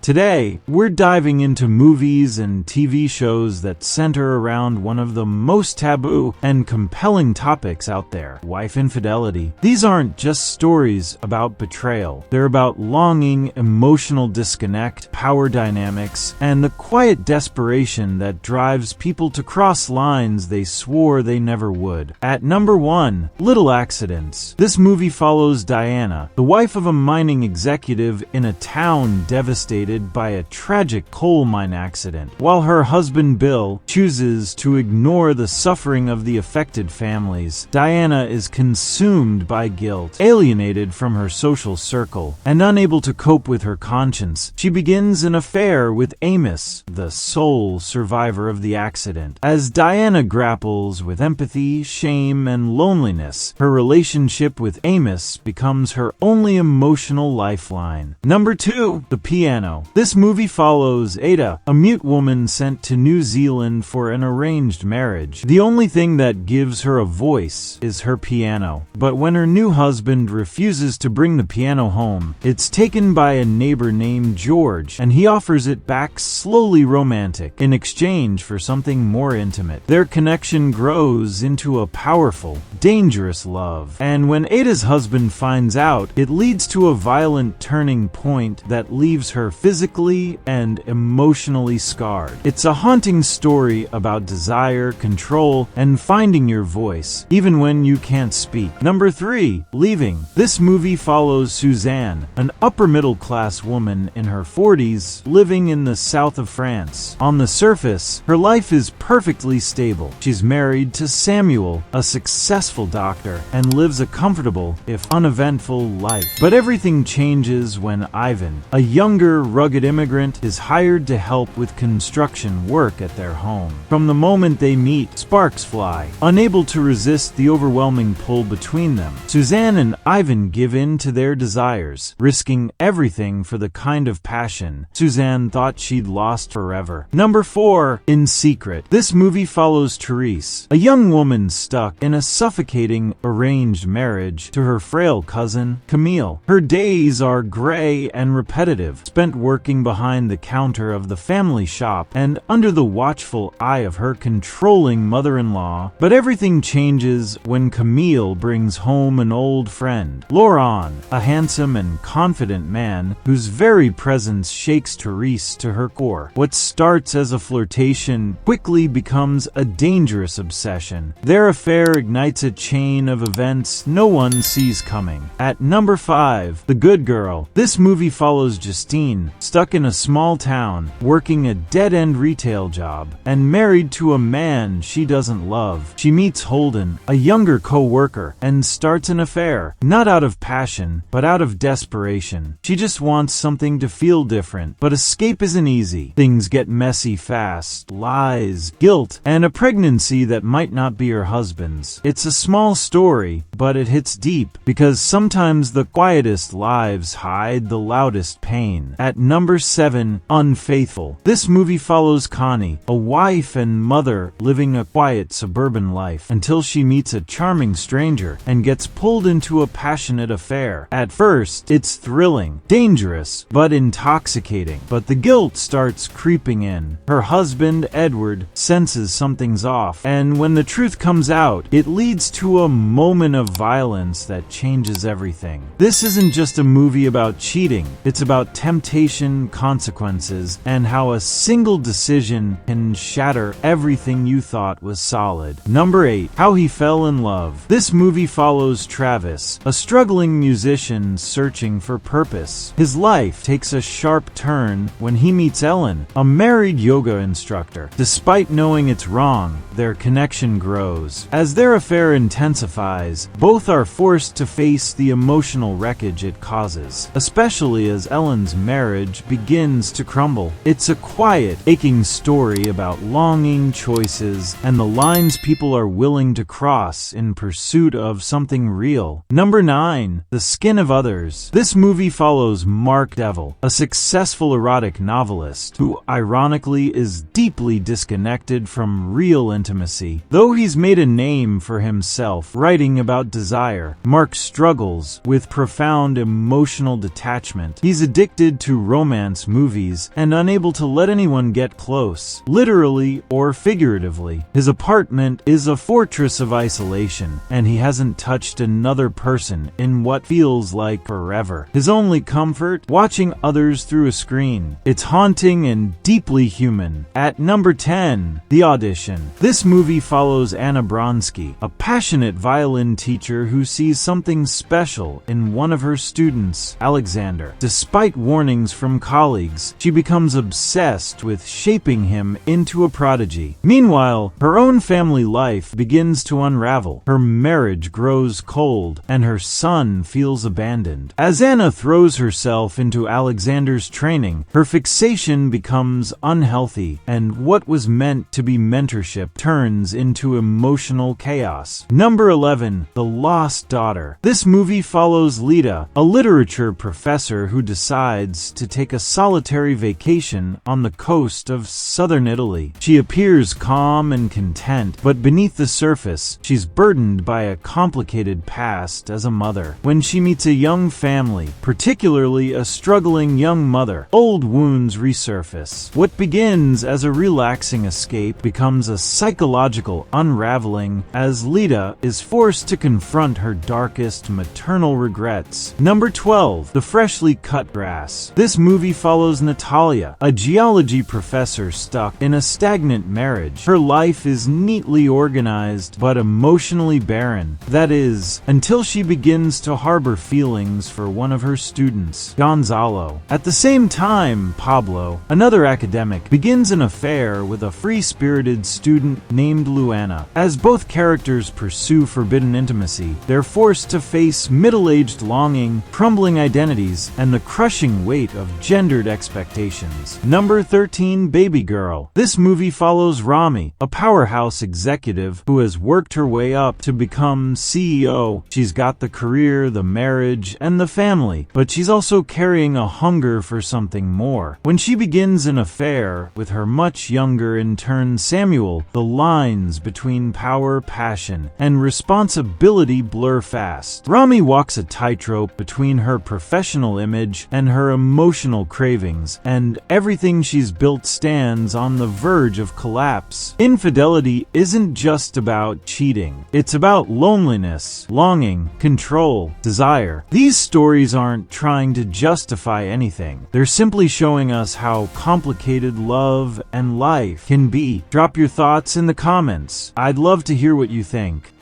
Today, we're diving into movies and TV shows that center around one of the most taboo and compelling topics out there: wife infidelity. These aren't just stories about betrayal. They're about longing, emotional disconnect, power dynamics, and the quiet desperation that drives people to cross lines they swore they never would. At number 1, Little Accidents. This movie follows Diana, the wife of a mining executive in a town devastated by a tragic coal mine accident. While her husband Bill chooses to ignore the suffering of the affected families, Diana is consumed by guilt, alienated from her social circle, and unable to cope with her conscience. She begins an affair with Amos, the sole survivor of the accident. As Diana grapples with empathy, shame, and loneliness, her relationship with Amos becomes her only emotional lifeline. Number 2, The Piano. This movie follows Ada, a mute woman sent to New Zealand for an arranged marriage. The only thing that gives her a voice is her piano. But when her new husband refuses to bring the piano home, it's taken by a neighbor named George, and he offers it back slowly romantic in exchange for something more intimate. Their connection grows into a powerful, dangerous love. And when Ada's husband finds out, it leads to a violent turning point that leaves her physically and emotionally scarred. It's a haunting story about desire, control, and finding your voice, even when you can't speak. Number 3, Leaving. This movie follows Suzanne, an upper-middle-class woman in her 40s living in the south of France. On the surface, her life is perfectly stable. She's married to Samuel, a successful doctor, and lives a comfortable, if uneventful, life. But everything changes when Ivan, a younger, rugged immigrant, is hired to help with construction work at their home. From the moment they meet, sparks fly. Unable to resist the overwhelming pull between them, Suzanne and Ivan give in to their desires, risking everything for the kind of passion Suzanne thought she'd lost forever. Number 4, In Secret. This movie follows Therese, a young woman stuck in a suffocating arranged marriage to her frail cousin, Camille. Her days are gray and repetitive, spent working behind the counter of the family shop and under the watchful eye of her controlling mother-in-law. But everything changes when Camille brings home an old friend, Laurent, a handsome and confident man whose very presence shakes Therese to her core. What starts as a flirtation quickly becomes a dangerous obsession. Their affair ignites a chain of events no one sees coming. At number 5, The Good Girl. This movie follows Justine, stuck in a small town, working a dead-end retail job, and married to a man she doesn't love. She meets Holden, a younger co-worker, and starts an affair, not out of passion, but out of desperation. She just wants something to feel different, but escape isn't easy. Things get messy fast: lies, guilt, and a pregnancy that might not be her husband's. It's a small story, but it hits deep, because sometimes the quietest lives hide the loudest pain. At number 7, Unfaithful. This movie follows Connie, a wife and mother living a quiet suburban life, until she meets a charming stranger and gets pulled into a passionate affair. At first, it's thrilling, dangerous, but intoxicating. But the guilt starts creeping in. Her husband, Edward, senses something's off, and when the truth comes out, it leads to a moment of violence that changes everything. This isn't just a movie about cheating. It's about temptation, consequences, and how a single decision can shatter everything you thought was solid. Number 8, How He Fell in Love. This movie follows Travis, a struggling musician searching for purpose. His life takes a sharp turn when he meets Ellen, a married yoga instructor. Despite knowing it's wrong, their connection grows. As their affair intensifies, both are forced to face the emotional wreckage it causes, especially as Ellen's marriage marriage begins to crumble. It's a quiet, aching story about longing, choices, and the lines people are willing to cross in pursuit of something real. Number 9. The Skin of Others. This movie follows Mark Devil, a successful erotic novelist who, ironically, is deeply disconnected from real intimacy. Though he's made a name for himself writing about desire, Mark struggles with profound emotional detachment. He's addicted to romance movies and unable to let anyone get close, literally or figuratively. His apartment is a fortress of isolation, and he hasn't touched another person in what feels like forever. His only comfort? Watching others through a screen. It's haunting and deeply human. At number 10, The Audition. This movie follows Anna Bronsky, a passionate violin teacher who sees something special in one of her students, Alexander. Despite warnings from colleagues, she becomes obsessed with shaping him into a prodigy. Meanwhile, her own family life begins to unravel. Her marriage grows cold, and her son feels abandoned. As Anna throws herself into Alexander's training, her fixation becomes unhealthy, and what was meant to be mentorship turns into emotional chaos. Number 11. The Lost Daughter. This movie follows Lita, a literature professor who decides to take a solitary vacation on the coast of southern Italy. She appears calm and content, but beneath the surface, she's burdened by a complicated past as a mother. When she meets a young family, particularly a struggling young mother, old wounds resurface. What begins as a relaxing escape becomes a psychological unraveling as Lita is forced to confront her darkest maternal regrets. Number 12. The Freshly Cut Grass. This movie follows Natalia, a geology professor stuck in a stagnant marriage. Her life is neatly organized but emotionally barren. That is, until she begins to harbor feelings for one of her students, Gonzalo. At the same time, Pablo, another academic, begins an affair with a free-spirited student named Luana. As both characters pursue forbidden intimacy, they're forced to face middle-aged longing, crumbling identities, and the crushing weight of gendered expectations. Number 13. Baby Girl. This movie follows Rami, a powerhouse executive who has worked her way up to become CEO. She's got the career, the marriage, and the family, but she's also carrying a hunger for something more. When she begins an affair with her much younger intern Samuel, the lines between power, passion, and responsibility blur fast. Rami walks a tightrope between her professional image and her emotional cravings, and everything she's built stands on the verge of collapse. Infidelity isn't just about cheating. It's about loneliness, longing, control, desire. These stories aren't trying to justify anything. They're simply showing us how complicated love and life can be. Drop your thoughts in the comments. I'd love to hear what you think.